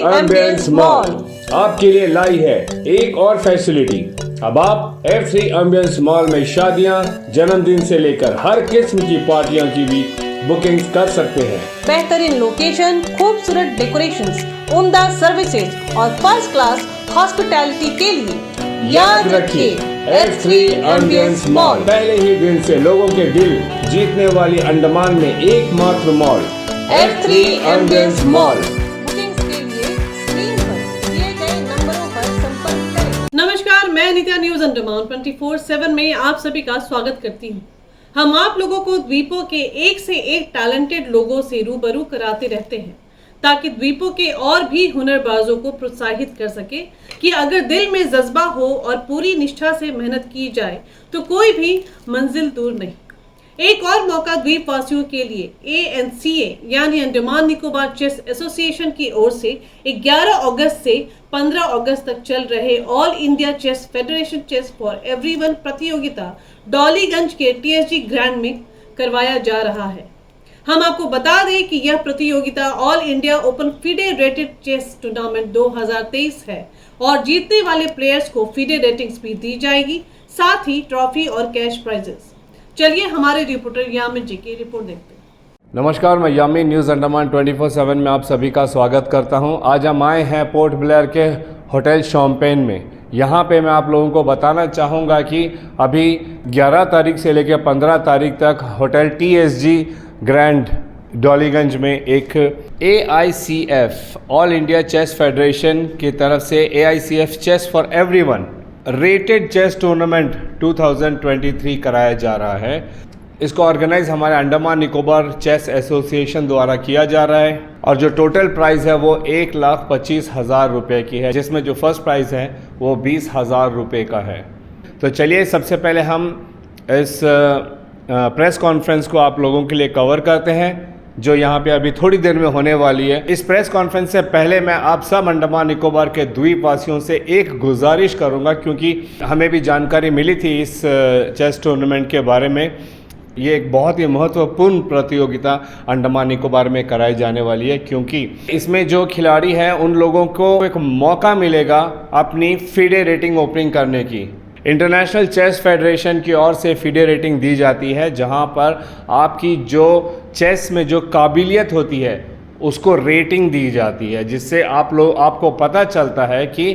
Ambience mall आपके लिए लाई है एक और फैसिलिटी। अब आप F3 एम्बियंस मॉल में शादियां, जन्मदिन से लेकर हर किस्म की पार्टियों की भी बुकिंग कर सकते हैं। बेहतरीन लोकेशन, खूबसूरत डेकोरेशंस, उम्दा सर्विसेज और फर्स्ट क्लास हॉस्पिटैलिटी के लिए याद रखिए F3 एम्बियंस मॉल पहले ही दिन से लोगों के दिल जीतने वाली अंडमान में एकमात्र mall F3 ambience mall. Bookings के लिए स्क्रीन पर दिए गए नंबरों पर संपर्क करें। नमस्कार, मैं नित्या न्यूज अंडमान 24/7 में आप सभी का स्वागत करती हूँ। हम आप लोगों को द्वीपों के एक से एक टैलेंटेड लोगों से रूबरू कराते रहते हैं ताकि द्वीपों के और भी हुनरबाजों को प्रोत्साहित कर सके कि अगर दिल में जज्बा हो और पूरी निष्ठा से मेहनत की जाए तो कोई भी मंजिल दूर नहीं। एक और मौका द्वीप वासियों के लिए ANCA यानी अंडमान निकोबार चेस एसोसिएशन की ओर से 11 अगस्त से 15 अगस्त तक चल रहे all India chess federation chess for everyone प्रतियोगिता डॉलीगंज के TSG ग्रैंड में करवाया जा रहा है। हम आपको बता दें कि यह प्रतियोगिता all India open FIDE rated chess tournament 2023 है और जीतने वाले प्लेयर्स को FIDE रेटिंग्स भी दी जाएगी, साथ ही ट्रॉफी और कैश प्राइजेस। चलिए हमारे रिपोर्टर यामिन जी की रिपोर्ट देखते हैं। नमस्कार, मैं यामिन न्यूज़ अंडमान 24/7 में आप सभी का स्वागत करता हूं। आज हम आए हैं पोर्ट ब्लेयर के होटल शॉम्पेन में। यहां पे मैं आप लोगों को बताना चाहूँगा कि अभी 11 तारीख से लेकर 15 तारीख तक होटल TSG ग्रैंड डॉलीगंज में एक AICF all India chess federation की तरफ से AICF chess for everyone rated chess tournament 2023 कराया जा रहा है। इसको ऑर्गेनाइज हमारे अंडमान निकोबार चेस एसोसिएशन द्वारा किया जा रहा है और जो टोटल प्राइस है वो 1,25,000 रुपये की है, जिसमें जो फर्स्ट प्राइज़ है वो 20,000 रुपये का है। तो चलिए सबसे पहले हम इस प्रेस कॉन्फ्रेंस को आप लोगों के लिए कवर करते हैं जो यहाँ पे अभी थोड़ी देर में होने वाली है। इस प्रेस कॉन्फ्रेंस से पहले मैं आप सब अंडमान निकोबार के द्वीपवासियों से एक गुजारिश करूँगा, क्योंकि हमें भी जानकारी मिली थी इस चेस टूर्नामेंट के बारे में। ये एक बहुत ही महत्वपूर्ण प्रतियोगिता अंडमान निकोबार में कराई जाने वाली है, क्योंकि इसमें जो खिलाड़ी हैं उन लोगों को एक मौका मिलेगा अपनी FIDE रेटिंग ओपनिंग करने की। इंटरनेशनल चेस फेडरेशन की ओर से FIDE रेटिंग दी जाती है, जहां पर आपकी जो चेस में जो काबिलियत होती है उसको रेटिंग दी जाती है, जिससे आपको पता चलता है कि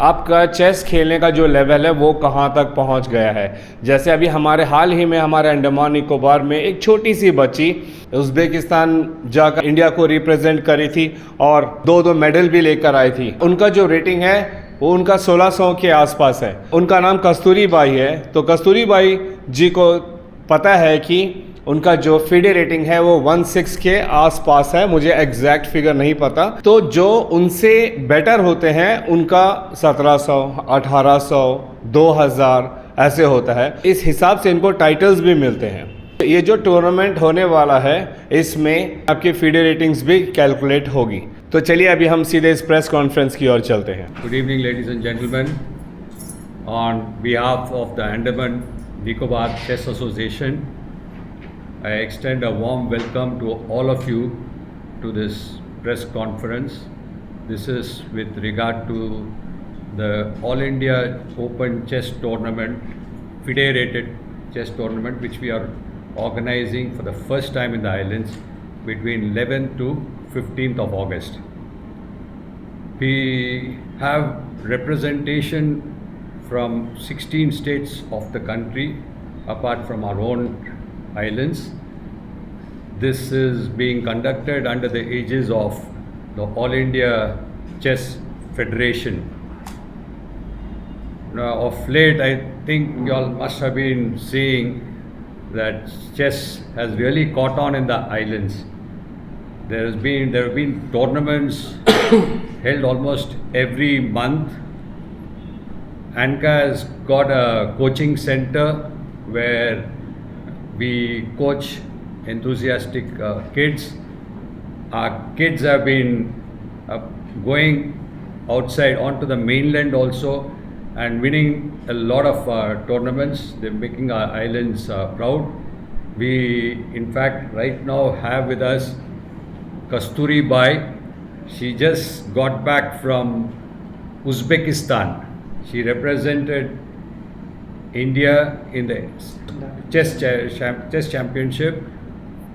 आपका चेस खेलने का जो लेवल है वो कहाँ तक पहुँच गया है। जैसे अभी हमारे हाल ही में हमारे अंडमान निकोबार में एक छोटी सी बच्ची उज़्बेकिस्तान जाकर इंडिया को रिप्रेजेंट करी थी और 2 मेडल भी लेकर आई थी। उनका जो रेटिंग है वो उनका 1600 के आसपास है। उनका नाम कस्तूरी बाई है। तो कस्तूरी बाई जी को पता है कि उनका जो FIDE रेटिंग है वो 16 के आसपास है, मुझे एग्जैक्ट फिगर नहीं पता। तो जो उनसे बेटर होते हैं उनका 1700, 1800, 2000 ऐसे होता है। इस हिसाब से इनको टाइटल्स भी मिलते हैं। ये जो टूर्नामेंट होने वाला है इसमें आपकी FIDE रेटिंग्स भी कैलकुलेट होगी। तो चलिए अभी हम सीधे इस प्रेस कॉन्फ्रेंस की ओर चलते हैं। Good evening, ladies and gentlemen. On behalf of the Andaman Nicobar Chess Association, I extend a warm welcome to all of you to this press conference. This is with regard to the All India Open Chess Tournament, FIDE rated chess tournament, which we are organizing for the first time in the islands between 11th to 15th of August. We have representation from 16 states of the country apart from our own islands. This is being conducted under the aegis of the All India Chess Federation. Now, of late, I think you all must have been seeing that chess has really caught on in the islands. There have been tournaments held almost every month. ANCA has got a coaching center where we coach enthusiastic kids. Our kids have been going outside onto the mainland also and winning a lot of tournaments. They're making our islands proud. We in fact right now have with us Kasturi Bai, She just got back from Uzbekistan. She represented India in the chess championship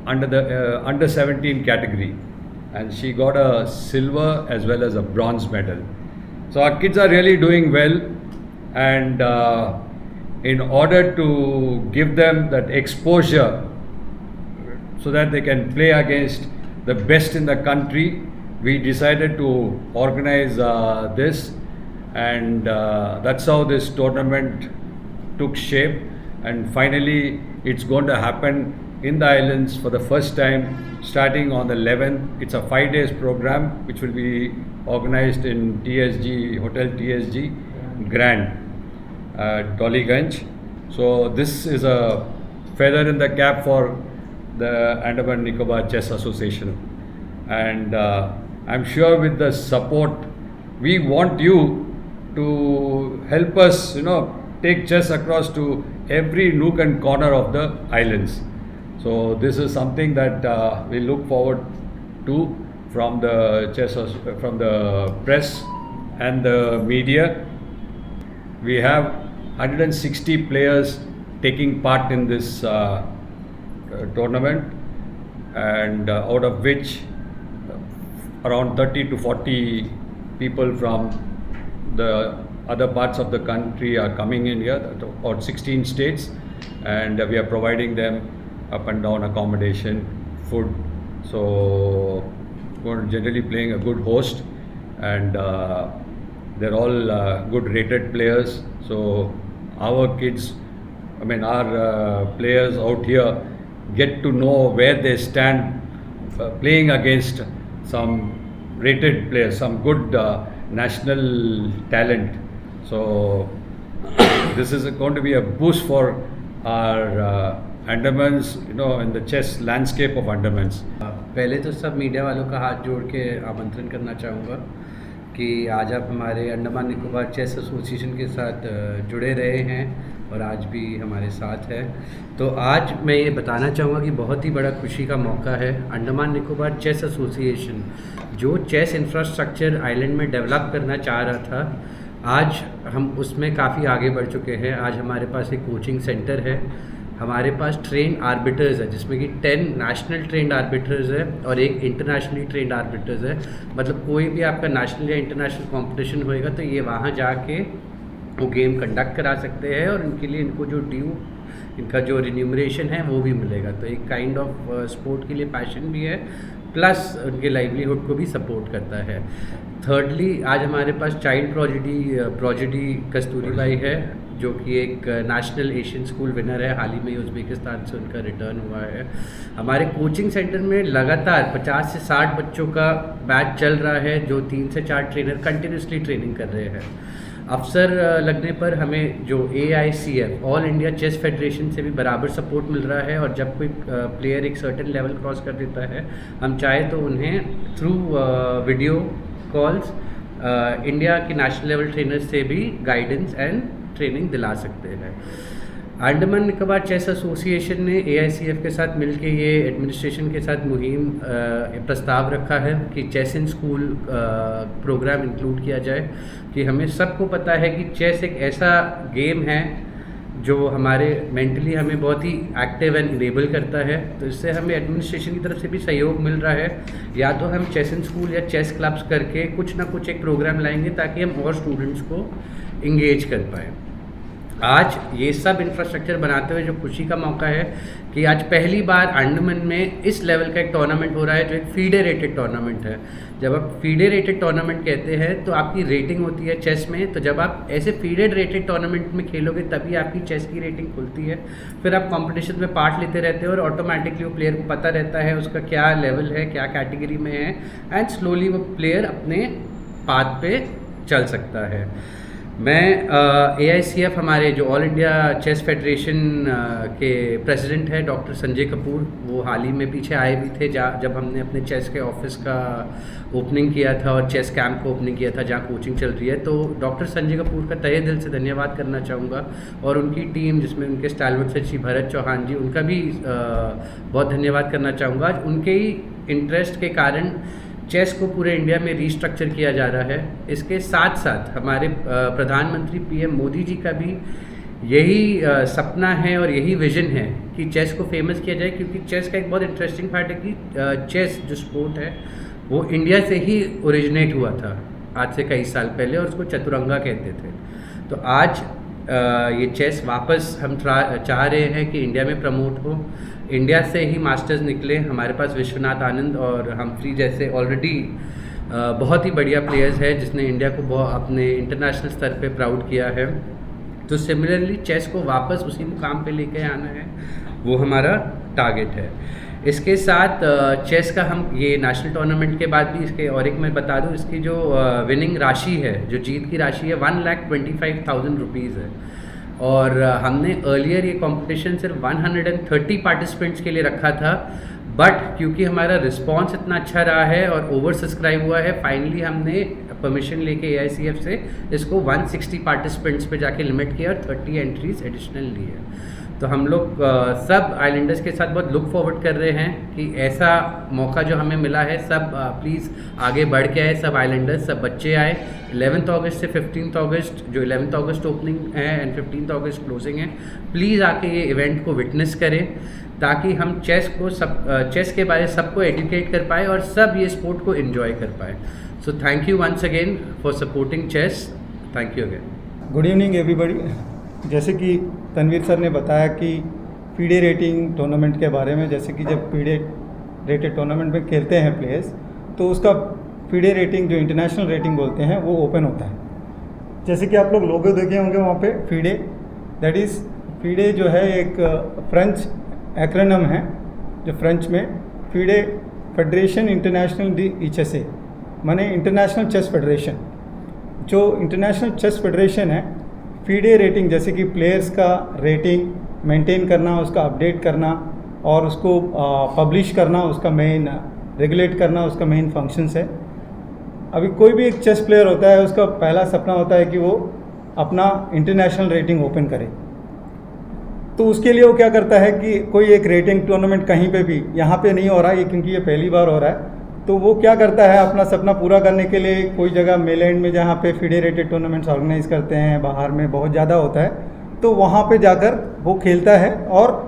under the under 17 category, and she got a silver as well as a bronze medal. So our kids are really doing well, and in order to give them that exposure so that they can play against the best in the country, we decided to organize this, and that's how this tournament took shape. And finally it's going to happen in the islands for the first time starting on the 11th. It's a 5 days program which will be organized in TSG, Hotel TSG Grand at Dollygunj. So this is a feather in the cap for the Andaman Nicobar Chess Association, and I'm sure with the support, we want you to help us, take chess across to every nook and corner of the islands. So this is something that we look forward to from the press and the media. We have 160 players taking part in this tournament, and out of which around 30 to 40 people from the other parts of the country are coming in here, or 16 states, and we are providing them up and down accommodation, food. So we're generally playing a good host, and they're all good rated players. So our kids, our players out here get to know where they stand playing against some rated players, some good national talent. So this is going to be a boost for our Andamans, in the chess landscape of Andamans. पहले तो सब media वालों का हाथ जोड़ के आमंत्रण करना चाहूँगा कि आज आप हमारे अंडमान निकोबार चेस एसोसिएशन के साथ जुड़े रहे हैं और आज भी हमारे साथ है। तो आज मैं ये बताना चाहूँगा कि बहुत ही बड़ा खुशी का मौका है। अंडमान निकोबार चेस एसोसिएशन जो चेस इंफ्रास्ट्रक्चर आइलैंड में डेवलप करना चाह रहा था, आज हम उसमें काफ़ी आगे बढ़ चुके हैं। आज हमारे पास एक कोचिंग सेंटर है, हमारे पास ट्रेन आर्बिटर्स है जिसमें कि 10 नेशनल ट्रेंड आर्बिटर्स है और एक इंटरनेशनली ट्रेंड आर्बिटर्स है। मतलब कोई भी आपका नेशनल या इंटरनेशनल कंपटीशन होएगा तो ये वहाँ जाके वो गेम कंडक्ट करा सकते हैं, और इनके लिए इनको जो ड्यू, इनका जो रिन्यूमरेशन है वो भी मिलेगा। तो एक काइंड ऑफ स्पोर्ट के लिए पैशन भी है, प्लस उनके लाइवलीहुड को भी सपोर्ट करता है। थर्डली आज हमारे पास चाइल्ड प्रोजेडी कस्तूरीबाई है जो कि एक नेशनल एशियन स्कूल विनर है। हाल ही में उज़्बेकिस्तान से उनका रिटर्न हुआ है। हमारे कोचिंग सेंटर में लगातार 50 से 60 बच्चों का बैच चल रहा है जो 3 से 4 ट्रेनर कंटिन्यूसली ट्रेनिंग कर रहे हैं। अवसर लगने पर हमें जो AICF all India chess federation से भी बराबर सपोर्ट मिल रहा है, और जब कोई प्लेयर एक सर्टेन लेवल क्रॉस कर देता है, हम चाहे तो उन्हें थ्रू वीडियो कॉल्स इंडिया के नेशनल लेवल ट्रेनर्स से भी गाइडेंस एंड ट्रेनिंग दिला सकते हैं। अंडमान निकोबार चेस एसोसिएशन ने AICF के साथ मिलकर ये एडमिनिस्ट्रेशन के साथ मुहिम प्रस्ताव रखा है कि chess in school programme include किया जाए। कि हमें सबको पता है कि चेस एक ऐसा गेम है जो हमारे मेंटली हमें बहुत ही एक्टिव एंड इनेबल करता है। तो इससे हमें एडमिनिस्ट्रेशन की तरफ से भी सहयोग मिल रहा है। या तो हम चेस इन स्कूल या चेस क्लब्स करके कुछ ना कुछ एक प्रोग्राम लाएंगे ताकि हम और स्टूडेंट्स को इंगेज कर पाएँ। आज ये सब इंफ्रास्ट्रक्चर बनाते हुए जो खुशी का मौका है कि आज पहली बार अंडमान में इस लेवल का एक टूर्नामेंट हो रहा है जो एक फीडे रेटेड टूर्नामेंट है। जब आप फीडे रेटेड टूर्नामेंट कहते हैं तो आपकी रेटिंग होती है चेस में, तो जब आप ऐसे फीडेड रेटेड टूर्नामेंट में खेलोगे तभी आपकी चेस की रेटिंग खुलती है। फिर आप कॉम्पिटिशन में पार्ट लेते रहते हो और ऑटोमेटिकली वो प्लेयर को पता रहता है उसका क्या लेवल है, क्या कैटेगरी में है, एंड स्लोली वो प्लेयर अपने पाथ पे चल सकता है। मैं AICF हमारे जो ऑल इंडिया चेस फेडरेशन के प्रेसिडेंट है डॉक्टर संजय कपूर, वो हाल ही में पीछे आए भी थे जब हमने अपने चेस के ऑफिस का ओपनिंग किया था और चेस कैंप को ओपनिंग किया था जहाँ कोचिंग चल रही है। तो डॉक्टर संजय कपूर का तहे दिल से धन्यवाद करना चाहूँगा, और उनकी टीम जिसमें उनके स्टालवर्ड सचिव भरत चौहान जी, उनका भी बहुत धन्यवाद करना चाहूँगा। उनके ही इंटरेस्ट के कारण चेस को पूरे इंडिया में रीस्ट्रक्चर किया जा रहा है। इसके साथ साथ हमारे प्रधानमंत्री पीएम मोदी जी का भी यही सपना है और यही विजन है कि चेस को फेमस किया जाए, क्योंकि चेस का एक बहुत इंटरेस्टिंग पार्ट है कि चेस जो स्पोर्ट है वो इंडिया से ही ओरिजिनेट हुआ था आज से कई साल पहले, और उसको चतुरंगा कहते थे। तो आज ये चेस वापस हम चाह रहे हैं कि इंडिया में प्रमोट हो। इंडिया से ही मास्टर्स निकले, हमारे पास विश्वनाथ आनंद और हमफ्री जैसे ऑलरेडी बहुत ही बढ़िया प्लेयर्स हैं जिसने इंडिया को अपने इंटरनेशनल स्तर पे प्राउड किया है। तो सिमिलरली चेस को वापस उसी मुकाम पे लेके आना है, वो हमारा टारगेट है। इसके साथ चेस का हम ये नेशनल टूर्नामेंट के बाद भी इसके और एक मैं बता दूं, इसकी जो विनिंग राशि है, जो जीत की राशि है 1,25,000 रुपीज़ है। और हमने अर्लियर ये कंपटीशन सिर्फ 130 पार्टिसिपेंट्स के लिए रखा था, बट क्योंकि हमारा रिस्पांस इतना अच्छा रहा है और ओवर सब्सक्राइब हुआ है, फाइनली हमने परमिशन लेके AICF से इसको 160 पार्टिसिपेंट्स पे जाके लिमिट किया और 30 एंट्रीज एडिशनल ली है। तो हम लोग सब आइलैंडर्स के साथ बहुत लुक फॉरवर्ड कर रहे हैं कि ऐसा मौका जो हमें मिला है, सब प्लीज़ आगे बढ़ के आए, सब आइलैंडर्स, सब बच्चे आए। 11 अगस्त से 15 अगस्त, जो 11 अगस्त ओपनिंग है एंड 15 अगस्त क्लोजिंग है, प्लीज़ आके ये इवेंट को विटनेस करें ताकि हम चेस के बारे सबको एजुकेट कर पाए और सब ये स्पोर्ट को एंजॉय कर पाए। So thank you once again for supporting chess. Thank you again. Good evening everybody. जैसे कि तनवीर सर ने बताया कि FIDE रेटिंग टूर्नामेंट के बारे में, जैसे कि जब FIDE रेटेड टूर्नामेंट में खेलते हैं प्लेयर्स, तो उसका FIDE रेटिंग जो इंटरनेशनल रेटिंग बोलते हैं वो ओपन होता है। जैसे कि आप लोग लोगो देखे होंगे वहाँ पे FIDE, दैट इज़ FIDE जो है एक फ्रेंच एक्रोनिम है, जो फ्रेंच में FIDE federation international D HSA माने इंटरनेशनल चेस फेडरेशन। जो इंटरनेशनल चेस फेडरेशन है, FIDE रेटिंग जैसे कि प्लेयर्स का रेटिंग मेंटेन करना, उसका अपडेट करना और उसको पब्लिश करना, उसका मेन रेगुलेट करना उसका मेन फंक्शंस है। अभी कोई भी एक चेस प्लेयर होता है, उसका पहला सपना होता है कि वो अपना इंटरनेशनल रेटिंग ओपन करे। तो उसके लिए वो क्या करता है कि कोई एक रेटिंग टूर्नामेंट कहीं पे भी, यहाँ पे नहीं हो रहा है क्योंकि ये पहली बार हो रहा है, तो वो क्या करता है अपना सपना पूरा करने के लिए कोई जगह मेलैंड में जहाँ पे FIDE रेटेड टूर्नामेंट्स ऑर्गेनाइज करते हैं, बाहर में बहुत ज़्यादा होता है, तो वहाँ पे जाकर वो खेलता है। और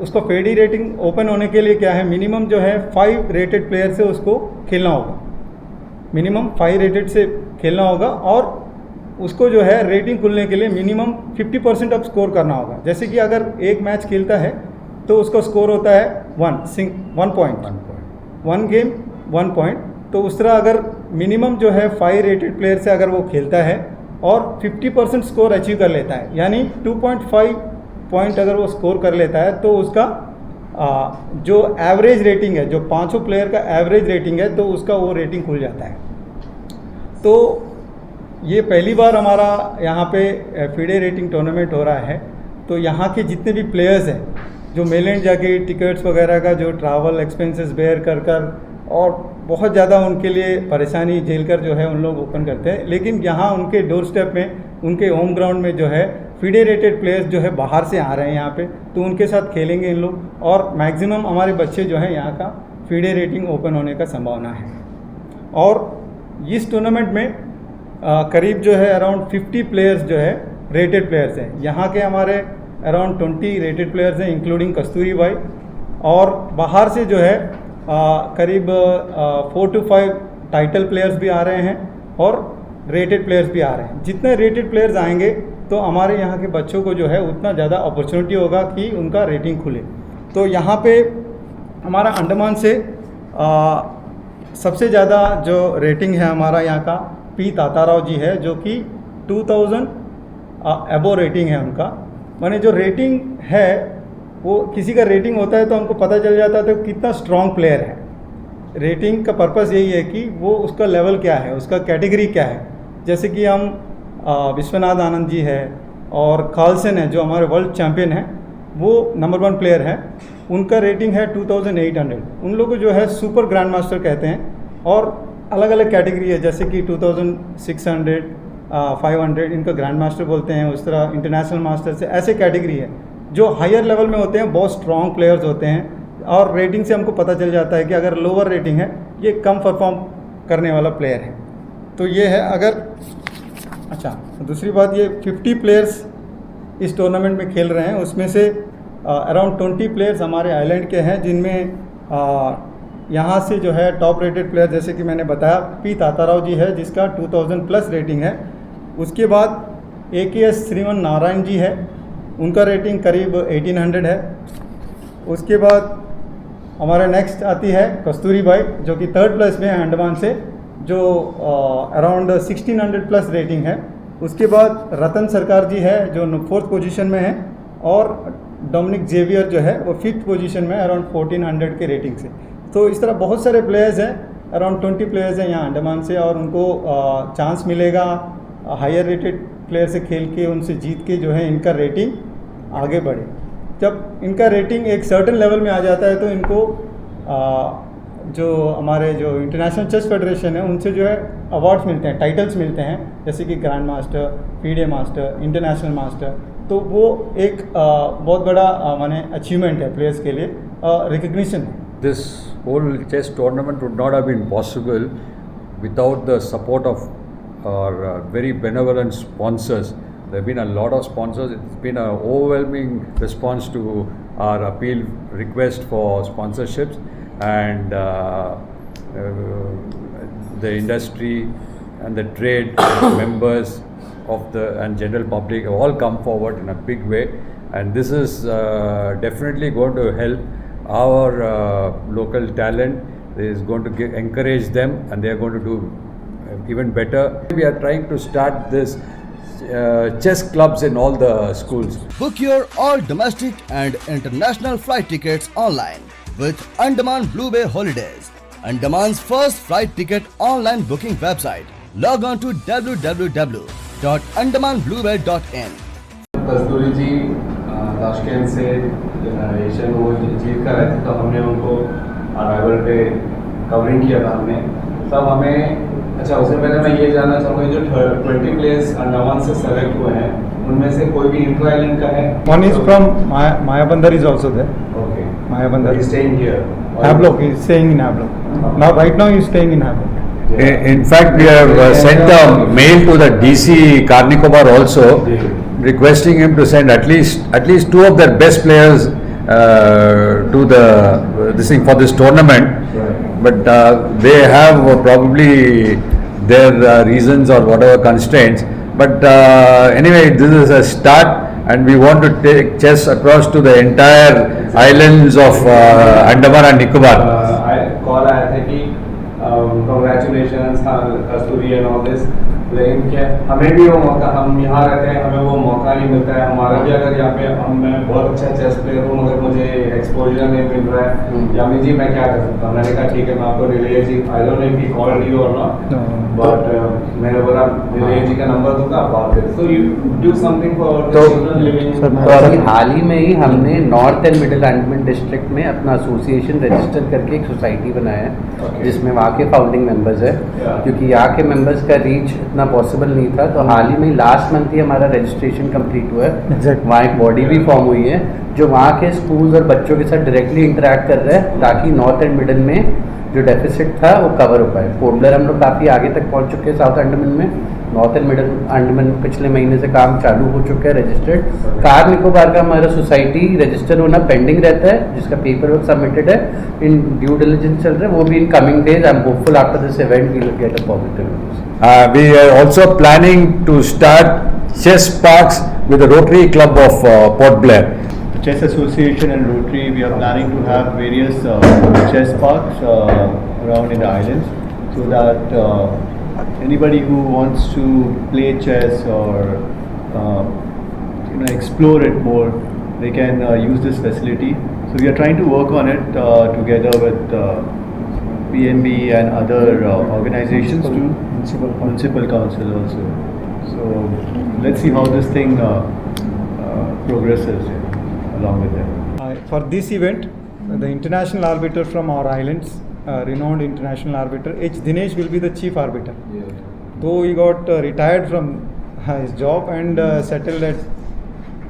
उसको FIDE रेटिंग ओपन होने के लिए क्या है, मिनिमम जो है 5 रेटेड प्लेयर से उसको खेलना होगा, मिनिमम 5 रेटेड से खेलना होगा। और उसको जो है रेटिंग खुलने के लिए मिनिमम 50% अब स्कोर करना होगा। जैसे कि अगर एक मैच खेलता है तो उसका स्कोर होता है 1 पॉइंट, 1 गेम 1 पॉइंट। तो उस तरह अगर मिनिमम जो है 5 रेटेड प्लेयर से अगर वो खेलता है और 50% स्कोर अचीव कर लेता है, यानी 2.5 पॉइंट अगर वो स्कोर कर लेता है, तो उसका जो एवरेज रेटिंग है, जो पाँचों प्लेयर का एवरेज रेटिंग है, तो उसका वो रेटिंग खुल जाता है। तो ये पहली बार हमारा यहाँ पे FIDE रेटिंग टूर्नामेंट हो रहा है। तो यहाँ के जितने भी प्लेयर्स हैं जो मेलैंड जाके टिकट्स वगैरह का जो ट्रैवल एक्सपेंसेस बेयर कर और बहुत ज़्यादा उनके लिए परेशानी झेल कर जो है उन लोग ओपन करते हैं, लेकिन यहाँ उनके डोर स्टेप में, उनके होम ग्राउंड में जो है FIDE रेटेड प्लेयर्स जो है बाहर से आ रहे हैं यहाँ पे, तो उनके साथ खेलेंगे इन लोग। और मैक्सिमम हमारे बच्चे जो हैं यहाँ का FIDE रेटिंग ओपन होने का संभावना है। और इस टूर्नामेंट में करीब जो है अराउंड 50 प्लेयर्स जो है रेटेड प्लेयर्स हैं। यहाँ के हमारे अराउंड 20 रेटेड प्लेयर्स हैं इंक्लूडिंग कस्तूरी भाई, और बाहर से जो है करीब 4 to 5 टाइटल प्लेयर्स भी आ रहे हैं और रेटेड प्लेयर्स भी आ रहे हैं। जितने रेटेड प्लेयर्स आएंगे तो हमारे यहाँ के बच्चों को जो है उतना ज़्यादा अपॉर्चुनिटी होगा कि उनका रेटिंग खुले। तो यहाँ पे हमारा अंडमान से सबसे ज़्यादा जो रेटिंग है हमारा यहाँ का P ताताराव जी है, जो कि 2000 एबो रेटिंग है उनका। माने जो रेटिंग है वो किसी का रेटिंग होता है तो हमको पता चल जाता है तो कितना स्ट्रॉन्ग प्लेयर है। रेटिंग का पर्पस यही है कि वो उसका लेवल क्या है, उसका कैटेगरी क्या है। जैसे कि हम विश्वनाथ आनंद जी है और कार्लसन है जो हमारे वर्ल्ड चैम्पियन हैं, वो नंबर 1 प्लेयर है, उनका रेटिंग है 2800। उन लोगों को जो है सुपर ग्रैंड मास्टर कहते हैं। और अलग अलग कैटेगरी है, जैसे कि 2600, 500 इनका ग्रैंड मास्टर बोलते हैं। उस तरह इंटरनेशनल मास्टर से ऐसे कैटेगरी है। जो हायर लेवल में होते हैं बहुत स्ट्रॉन्ग प्लेयर्स होते हैं, और रेटिंग से हमको पता चल जाता है कि अगर लोअर रेटिंग है ये कम परफॉर्म करने वाला प्लेयर है। तो ये है। अगर अच्छा, दूसरी बात, ये 50 प्लेयर्स इस टूर्नामेंट में खेल रहे हैं, उसमें से अराउंड 20 प्लेयर्स हमारे आइलैंड के हैं, जिनमें यहाँ से जो है टॉप रेटेड प्लेयर जैसे कि मैंने बताया पी ताताराव जी है, जिसका 2000 प्लस रेटिंग है। उसके बाद AKS श्रीमन नारायण जी है, उनका रेटिंग करीब 1800 है। उसके बाद हमारे नेक्स्ट आती है कस्तूरी बाई, जो कि 3rd प्लेस में है अंडमान से, जो अराउंड 1600 प्लस रेटिंग है। उसके बाद रतन सरकार जी है जो 4th पोजीशन में है, और डोमिनिक जेवियर जो है वो 5th पोजीशन में अराउंड 1400 के रेटिंग से। तो इस तरह बहुत सारे प्लेयर्स हैं, अराउंड 20 प्लेयर्स हैं यहाँ अंडमान से, और उनको चांस मिलेगा हायर रेटेड प्लेयर से खेल के, उनसे जीत के जो है इनका रेटिंग आगे बढ़े। जब इनका रेटिंग एक सर्टेन लेवल में आ जाता है तो इनको जो हमारे जो इंटरनेशनल चेस फेडरेशन है उनसे जो है अवार्ड्स मिलते हैं, टाइटल्स मिलते हैं, जैसे कि grand master, FIDE master, international master. तो वो एक बहुत बड़ा माने अचीवमेंट है प्लेयर्स के लिए, रिकग्निशन है। This whole chess tournament would not have been possible without the support of our very benevolent sponsors. There have been a lot of sponsors. It's been an overwhelming response to our appeal request for sponsorships, and the industry and the trade members of the and general public have all come forward in a big way, and this is definitely going to help our local talent. It is going to encourage them, and they are going to do even better. We are trying to start this chess clubs in all the schools. Book your all domestic and international flight tickets online with Andaman Blue Bay Holidays, Andaman's first flight ticket online booking website. Log on to www.andamanbluebay.in. Kasturi ji Tashkent से Asian वो जीत कर रहे थे, तो हमने उनको arrival पे कवरिंग किया था हमने तब हमें। अच्छा, उससे पहले मैं ये जानना चाहूँगा, जो 20 प्लेयर्स अंडमान से सेलेक्ट हुए हैं उनमें से कोई भी इंटर आइलैंड का है? One is from Mayabandar is also there. Okay. Mayabandar He's staying here. Hablok, he is staying in Hablok. Now right now he is staying in Hablok. In fact, we have sent a mail to the DC Karnikobar also, requesting him to send at least 2 of their best players to this thing for this tournament. Right. But they have probably their reasons or whatever constraints. But anyway, this is a start, and we want to take chess across to the entire islands of Andaman and Nicobar. Call आया था कि congratulations Kasturi and all this, लेकिन क्या हमें भी वो मौका, हम यहाँ रहते हैं, हमें वो मौका नहीं मिलता है। हमारा भी अगर यहाँ पे मैं बहुत अच्छा चेस प्लेयर हूँ मगर मुझे एक्सपोजर नहीं मिल रहा है, यामी जी मैं क्या कर सकता हूँ? मैंने कहा ठीक है, मैं आपको रिले जी, I don't know if he called you or not, but मैंने बोला रिले जी का नंबर दूंगा, आप बात करें। So you do something for children living. तो अभी हाल ही में ही हमने north and middle Andaman district में अपना एसोसिएशन रजिस्टर करके एक सोसाइटी बनाया है, जिसमें वहाँ के फाउंडिंग मेंबर्स है, क्योंकि यहाँ के मेंबर्स का रीच इतना पॉसिबल नहीं था। तो हाल ही में लास्ट मंथ ही हमारा रजिस्ट्रेशन कंप्लीट हुआ है। वहाँ एक बॉडी भी फॉर्म हुई है जो वहाँ के स्कूल्स और बच्चों के साथ डायरेक्टली इंटरेक्ट कर रहा है, ताकि नॉर्थ एंड मिडिल में जो डेफिसिट था वो कवर हो पाए। पोर्ट ब्लेयर हम लोग काफ़ी आगे तक पहुँच चुके हैं साउथ अंडमान में। नॉर्थ एंड मिडिल अंडमान पिछले महीने से काम चालू हो चुका है रजिस्टर्ड। कार निकोबार का हमारा सोसाइटी रजिस्टर होना पेंडिंग रहता है, जिसका पेपर वर्क सबमिटेड है, इन ड्यू डिलिजेंस चल रहा है, वो भी in coming days. I am hopeful after this event we will get a positive news. We are also planning to start chess parks with the Rotary Club of Port Blair. Chess Association and Rotary, we are planning to have various chess parks around in the islands, so that anybody who wants to play chess or explore it more, they can use this facility. So we are trying to work on it together with PNB and other organizations too, municipal council also. So let's see how this thing progresses along with them. For this event, the international arbiter from our islands, renowned international arbiter H. Dinesh will be the chief arbiter. Though he got retired from his job and settled at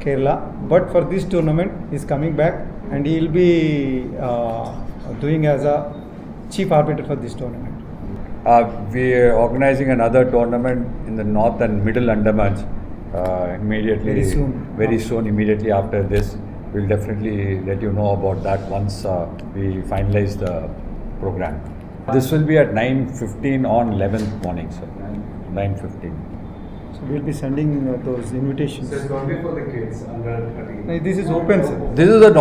Kerala, but for this tournament he is coming back and he will be doing as a chief arbiter for this tournament. We are organizing another tournament in the North and Middle Andamans immediately. Very soon. Immediately after this. We'll definitely let you know about that once we finalize the program. This will be at 9:15 on 11th morning, sir. 9:15. So we'll be sending those invitations. This is only for the kids under 13. No, this is open, sir. This is an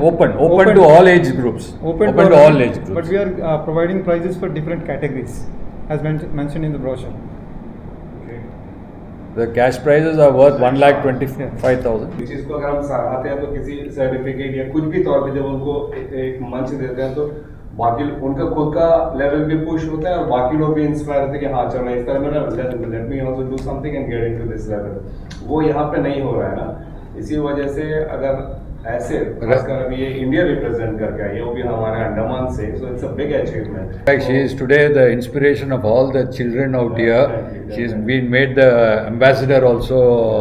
open to all age groups. Open to all age groups. But we are providing prizes for different categories, as mentioned in the brochure. The cash prizes are worth 1,25,000. इस चीज़ को अगर हम सराहते हैं तो किसी certificate या कुछ भी तौर पे जब उनको एक मंच देते हैं तो बाकी उनका खुद का लेवल भी पुश होता है और बाकी लोग भी इंस्पायर होते हैं कि हाँ चलो मैं इस तरह में let me also do something and get into this level. वो यहाँ पे नहीं हो रहा है ना, इसी वजह से अगर ऐसे खासकर अभी ये इंडिया रिप्रेजेंट करके आई है वो भी हमारे अंडमान से, so it's a big achievement. Like she is today the inspiration of all the children out here. She's been made the ambassador also.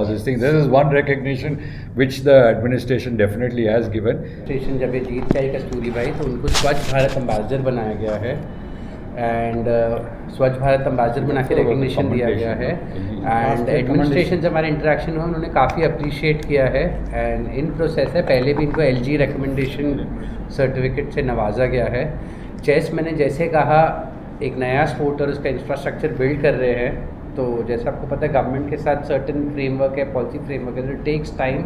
This thing. This is one recognition which the administration definitely has given. Station जब ये जीत गई कस्तूरी भाई तो उनको स्वच्छ Bharat ambassador बनाया गया है एंड स्वच्छ भारत अम्बेसडर बना के रिकग्निशन दिया गया है एंड एडमिनिस्ट्रेशन से हमारे इंटरेक्शन हुआ, उन्होंने काफ़ी अप्रिशिएट किया है एंड इन प्रोसेस है। पहले भी इनको LG रिकमेंडेशन सर्टिफिकेट से नवाजा गया है। चेस मैंने जैसे कहा एक नया स्पोर्ट और उसका इंफ्रास्ट्रक्चर बिल्ड कर रहे हैं, तो जैसे आपको पता है गवर्नमेंट के साथ सर्टेन फ्रेमवर्क है, पॉलिसी फ्रेमवर्क है, तो इट टेक्स टाइम।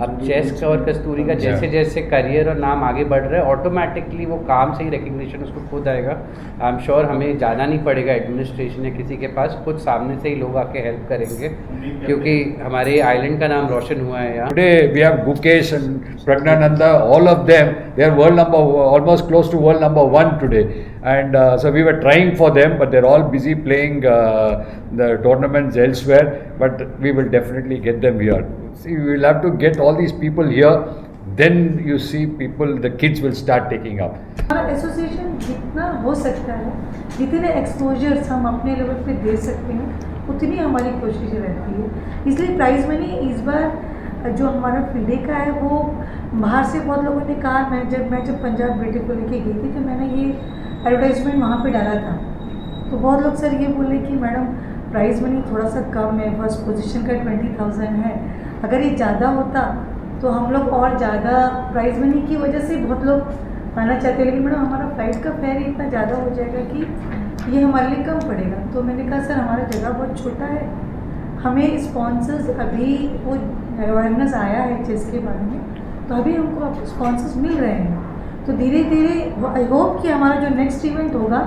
अब चेस और कस्तूरी का जैसे जैसे करियर और नाम आगे बढ़ रहा है ऑटोमेटिकली वो काम से ही रिकग्निशन उसको खुद आएगा। आई एम श्योर हमें जाना नहीं पड़ेगा एडमिनिस्ट्रेशन या किसी के पास, खुद सामने से ही लोग आके हेल्प करेंगे क्योंकि हमारे आइलैंड का नाम रोशन हुआ है यहाँ। Today we have Gukesh and Pragnananda, all of them, they are almost close to world number 1 today. And so we were trying for them, but they're all busy playing the tournaments elsewhere. But we will definitely get them here. See, we will have to get all these people here. Then you see people, the kids will start taking up. हमारा association जितना हो सकता है, जितने exposures हम अपने level पे दे सकते हैं उतनी हमारी कोशिश रहती है। इसलिए प्राइज मनी इस बार जो हमारा FIDE का है वो बाहर से बहुत लोगों ने कहा, मैं जब पंजाब बेटे को लेके गई थी तो मैंने ये एडवर्टाइजमेंट वहाँ पे डाला था, तो बहुत लोग सर ये बोले कि मैडम प्राइज़ मनी थोड़ा सा कम है, फर्स्ट पोजीशन का 20,000 है, अगर ये ज़्यादा होता तो हम लोग और ज़्यादा प्राइज़ मनी की वजह से बहुत लोग आना चाहते हैं, लेकिन मैडम हमारा फ्लाइट का फेयर इतना ज़्यादा हो जाएगा कि ये हमारे लिए कम पड़ेगा। तो मैंने कहा सर हमारा जगह बहुत छोटा है, हमें स्पॉन्सर्स अभी वो अवेयरनेस आया है चेस के बारे में, तो अभी हमको स्पॉन्सर्स मिल रहे हैं, तो धीरे धीरे आई होप कि हमारा जो नेक्स्ट इवेंट होगा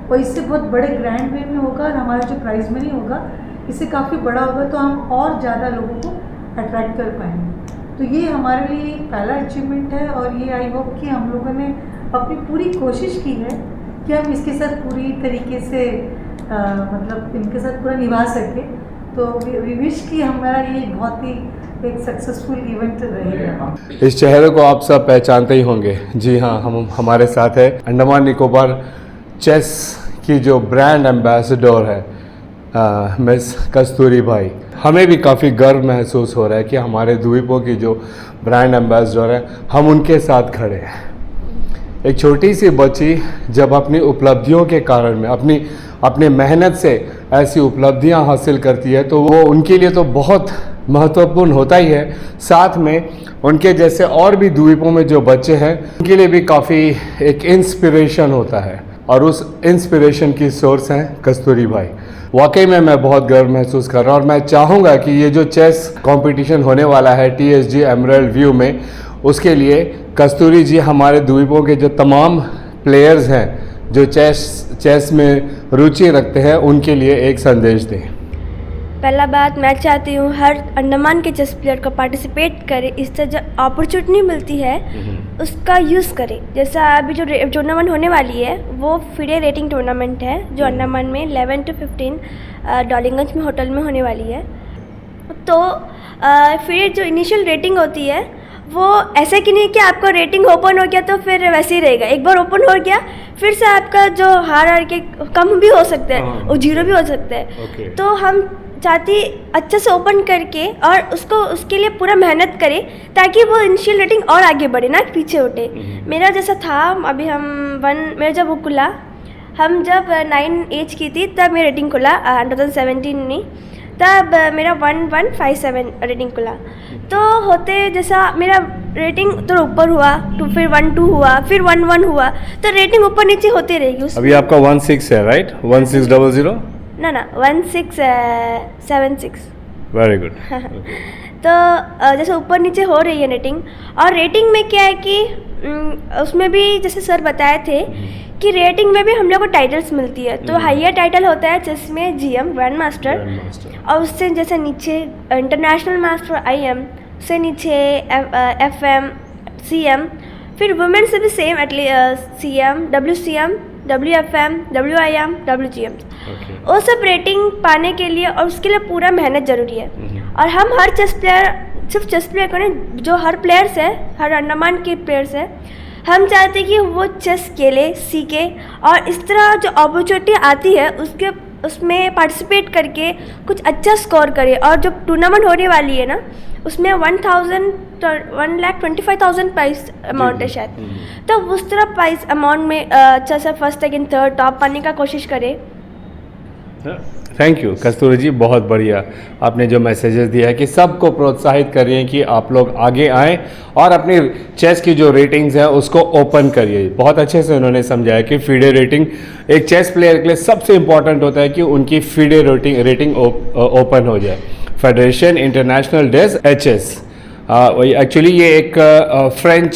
वो इससे बहुत बड़े ग्रैंड वे में होगा और हमारा जो प्राइज़ मनी होगा इससे काफ़ी बड़ा होगा, तो हम और ज़्यादा लोगों को अट्रैक्ट कर पाएंगे। तो ये हमारे लिए पहला अचीवमेंट है और ये आई होप कि हम लोगों ने अपनी पूरी कोशिश की है कि हम इसके साथ पूरी तरीके से मतलब इनके साथ पूरा निभा सके। तो वी विश कि हमारा ये बहुत ही एक सक्सेसफुल इवेंट रहेगा। इस चेहरे को आप सब पहचानते ही होंगे। जी हाँ, हम हमारे साथ है अंडमान निकोबार चेस की जो ब्रांड एम्बेसडर है मिस कस्तूरी भाई। हमें भी काफ़ी गर्व महसूस हो रहा है कि हमारे द्वीपों की जो ब्रांड एम्बेसडर है हम उनके साथ खड़े हैं। एक छोटी सी बच्ची जब अपनी उपलब्धियों के कारण में अपने मेहनत से ऐसी उपलब्धियां हासिल करती है तो वो उनके लिए तो बहुत महत्वपूर्ण होता ही है, साथ में उनके जैसे और भी द्वीपों में जो बच्चे हैं उनके लिए भी काफ़ी एक इंस्पिरेशन होता है और उस इंस्पिरेशन की सोर्स हैं कस्तूरी भाई। वाकई में मैं बहुत गर्व महसूस कर रहा हूँ और मैं चाहूँगा कि ये जो चेस कंपटीशन होने वाला है TSG एमराल्ड व्यू में, उसके लिए कस्तूरी जी हमारे द्वीपों के जो तमाम प्लेयर्स हैं जो चेस में रुचि रखते हैं उनके लिए एक संदेश दें। पहला बात मैं चाहती हूँ हर अंडमान के चेस प्लेयर को पार्टिसिपेट करे, इससे जो अपॉर्चुनिटी मिलती है उसका यूज़ करे। जैसा अभी जो टूर्नामेंट होने वाली है वो FIDE रेटिंग टूर्नामेंट है जो अंडमान में 11 to 15 डॉलिंगंज में होटल में होने वाली है। तो FIDE जो इनिशियल रेटिंग होती है वो ऐसा कि नहीं कि आपका रेटिंग ओपन हो गया तो फिर वैसे ही रहेगा, एक बार ओपन हो गया फिर से आपका जो हार के कम भी हो सकते हैं और जीरो भी हो सकते हैं। तो हम चाहती अच्छे से ओपन करके और उसको उसके लिए पूरा मेहनत करे ताकि वो इनिशियल रेटिंग और आगे बढ़े ना पीछे उठे। मेरा जैसा था, अभी हम मेरा जब वो खुला, हम जब 9 एज की थी तब मेरा रेटिंग खुला 2017 में, तब मेरा 1157 रेटिंग खुला। तो होते जैसा मेरा रेटिंग तो ऊपर हुआ, तो फिर 12 हुआ, फिर 11 हुआ, तो रेटिंग ऊपर नीचे होती रहेगी। अभी आपका 16 है, राइट? 1600? ना 1676। Very good. तो जैसे ऊपर नीचे हो रही है रेटिंग, और रेटिंग में क्या है कि उसमें भी जैसे सर बताए थे कि रेटिंग में भी हम लोग को टाइटल्स मिलती है। तो हाइयर टाइटल होता है जिसमें GM ग्रैंड मास्टर, और उससे जैसे नीचे इंटरनेशनल मास्टर IM, से नीचे FM, CM, फिर वुमेन से भी same CM, WCM, WFM, WIM, WGM। वो सब रेटिंग पाने के लिए और उसके लिए पूरा मेहनत ज़रूरी है। और हम हर चेस प्लेयर, सिर्फ चेस प्लेयर को नहीं, जो हर प्लेयर्स है, हर अंडमान के प्लेयर्स है, हम चाहते हैं कि वो चेस खेले, सीखे, और इस तरह जो अपॉर्चुनिटी आती है उसमें पार्टिसिपेट करके कुछ अच्छा स्कोर करे। और जो टूर्नामेंट होने वाली है ना, उसमें 1,25,000 प्राइस अमाउंट है शायद। तो उस तरह प्राइस अमाउंट में अच्छा सा फर्स्ट सेकंड थर्ड टॉप पाने का कोशिश करे। थैंक यू कस्तूरी जी, बहुत बढ़िया आपने जो मैसेजेस दिया है कि सबको प्रोत्साहित करिए कि आप लोग आगे आएँ और अपनी चेस की जो रेटिंग्स हैं उसको ओपन करिए। बहुत अच्छे से उन्होंने समझाया कि फीडे रेटिंग एक चेस प्लेयर के लिए सबसे इम्पॉर्टेंट होता है कि उनकी फीडे रेटिंग ओपन हो जाए। Federation international days HS, actually ये एक फ्रेंच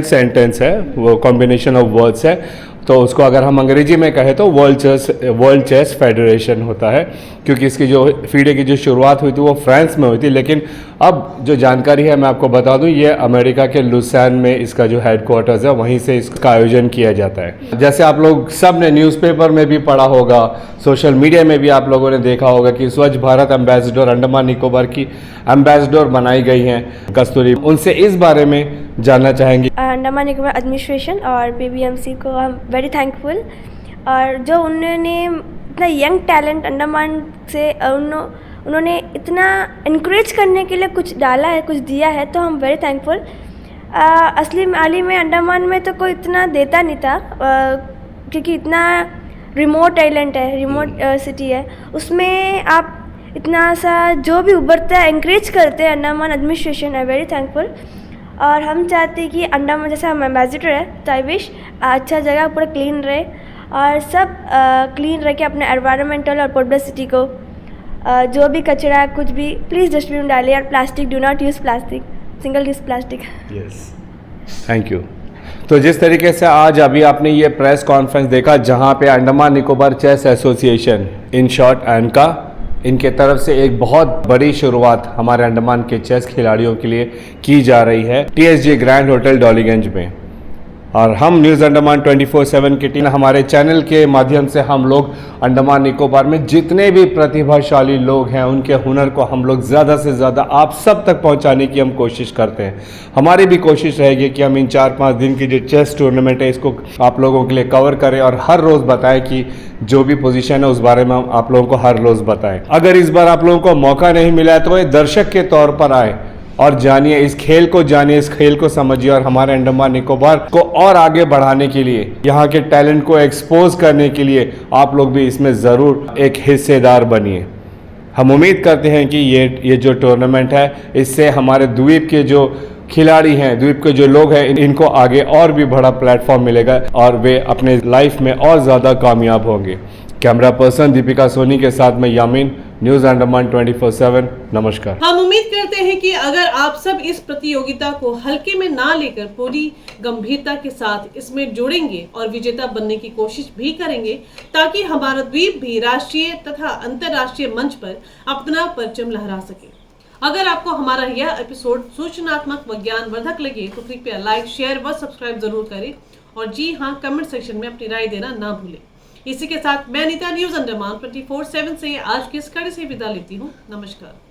सेंटेंस है, वो कॉम्बिनेशन ऑफ वर्ड्स है। तो उसको अगर हम अंग्रेजी में कहें तो वर्ल्ड चेस फेडरेशन होता है, क्योंकि इसकी जो फीडे की जो शुरुआत हुई थी वो फ्रांस में हुई थी। लेकिन अब जो जानकारी है मैं आपको बता दूं, ये अमेरिका के लुसान में इसका जो हेडक्वार्टर्स है वहीं से इसका आयोजन किया जाता है। जैसे आप लोग सब ने न्यूज़पेपर में भी पढ़ा होगा, सोशल मीडिया में भी आप लोगों ने देखा होगा कि स्वच्छ भारत एम्बेसडर अंडमान निकोबार की एम्बेसडर बनाई गई हैं कस्तूरी। उनसे इस बारे में जानना चाहेंगे। अंडमान निकोबार एडमिनिस्ट्रेशन और BBMC को हम वेरी थैंकफुल, और जो उन्होंने इतना यंग टैलेंट अंडमान से उन्होंने इतना इनक्रेज करने के लिए कुछ डाला है, कुछ दिया है, तो हम वेरी थैंकफुल। असली हाल में अंडमान में तो कोई इतना देता नहीं था, क्योंकि इतना रिमोट आइलैंड है, रिमोट सिटी है, उसमें आप इतना सा जो भी उभरता है इंकरेज करते हैं Andaman administration. I very thankful. और हम चाहते हैं कि अंडमान, जैसे हम एम्बेसडर है तो आई विश अच्छा जगह पूरा क्लीन रहे और सब क्लीन रह के अपने एनवायरमेंटल और पब्लिसिटी को जो भी कचरा कुछ भी प्लीज़ डस्टबिन में डालिए। और plastic, do not use plastic, single use plastic. Yes, thank you. तो जिस तरीके से आज अभी आपने ये प्रेस कॉन्फ्रेंस देखा जहाँ पे Andaman Nicobar chess association in short and का इनके तरफ से एक बहुत बड़ी शुरुआत हमारे अंडमान के चेस खिलाड़ियों के लिए की जा रही है TSG ग्रैंड होटल डॉलीगंज में। और हम न्यूज़ अंडमान 24/7 की टीम, हमारे चैनल के माध्यम से हम लोग अंडमान निकोबार में जितने भी प्रतिभाशाली लोग हैं उनके हुनर को हम लोग ज़्यादा से ज़्यादा आप सब तक पहुंचाने की हम कोशिश करते हैं। हमारी भी कोशिश रहेगी कि हम इन 4-5 दिन की जो चेस टूर्नामेंट है इसको आप लोगों के लिए कवर करें और हर रोज़ बताएं कि जो भी पोजीशन है उस बारे में हम आप लोगों को हर रोज़ बताएं। अगर इस बार आप लोगों को मौका नहीं मिला है तो एक दर्शक के तौर पर आए और जानिए इस खेल को, जानिए इस खेल को समझिए और हमारे अंडमान निकोबार को और आगे बढ़ाने के लिए, यहाँ के टैलेंट को एक्सपोज करने के लिए आप लोग भी इसमें ज़रूर एक हिस्सेदार बनिए। हम उम्मीद करते हैं कि ये जो टूर्नामेंट है इससे हमारे द्वीप के जो खिलाड़ी हैं, द्वीप के जो लोग हैं, इनको आगे और भी बड़ा प्लेटफॉर्म मिलेगा और वे अपने लाइफ में और ज़्यादा कामयाब होंगे। कैमरा पर्सन दीपिका सोनी के साथ में यामीन, न्यूज़ अंडमान 24/7। नमस्कार। हम उम्मीद करते हैं कि अगर आप सब इस प्रतियोगिता को हल्के में ना लेकर पूरी गंभीरता के साथ इसमें जुड़ेंगे और विजेता बनने की कोशिश भी करेंगे, ताकि हमारा द्वीप भी राष्ट्रीय तथा अंतर्राष्ट्रीय मंच पर अपना परचम लहरा सके। अगर आपको हमारा यह एपिसोड सूचनात्मक व ज्ञानवर्धक लगे तो कृपया लाइक, शेयर व सब्सक्राइब जरूर करें और जी हाँ, कमेंट सेक्शन में अपनी राय देना ना भूलें। इसी के साथ मैं अनीता न्यूज़ अंडमान 24/7 से आज की इस कड़ी से विदा लेती हूँ। नमस्कार।